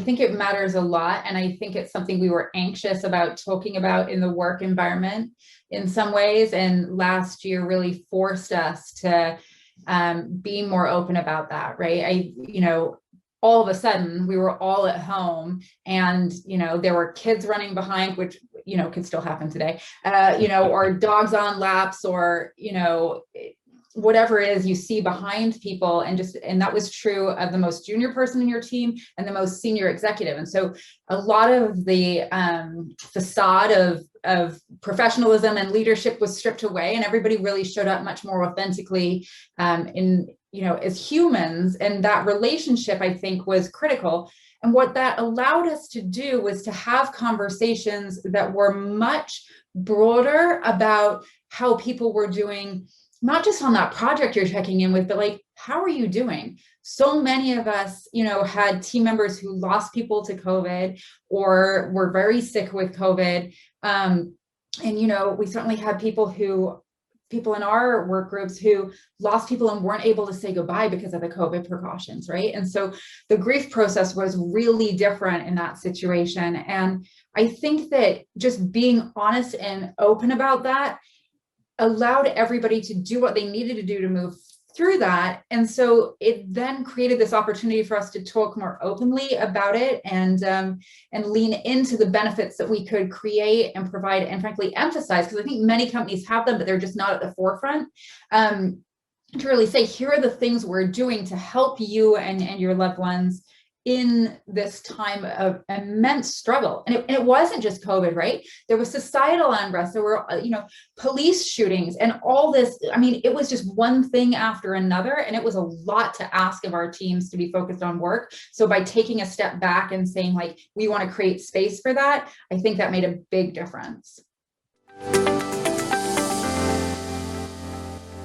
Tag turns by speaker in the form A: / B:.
A: think it matters a lot. And I think it's something we were anxious about talking about in the work environment in some ways. And last year really forced us to be more open about that, right? All of a sudden we were all at home and, there were kids running behind, which, could still happen today, or dogs on laps or, whatever it is you see behind people, and that was true of the most junior person in your team and the most senior executive. And so a lot of the facade of professionalism and leadership was stripped away, and everybody really showed up much more authentically as humans. And that relationship, I think, was critical. And what that allowed us to do was to have conversations that were much broader about how people were doing, not just on that project you're checking in with, but like, how are you doing? So many of us, had team members who lost people to COVID or were very sick with COVID. And, we certainly had people in our work groups who lost people and weren't able to say goodbye because of the COVID precautions, right? And so the grief process was really different in that situation. And I think that just being honest and open about that allowed everybody to do what they needed to do to move through that. And so it then created this opportunity for us to talk more openly about it and lean into the benefits that we could create and provide and frankly emphasize, because I think many companies have them, but they're just not at the forefront. To really say, here are the things we're doing to help you and your loved ones in this time of immense struggle. And it wasn't just COVID, right? There was societal unrest, there were, police shootings and all this. I mean, it was just one thing after another. And it was a lot to ask of our teams to be focused on work. So by taking a step back and saying, like, we want to create space for that, I think that made a big difference.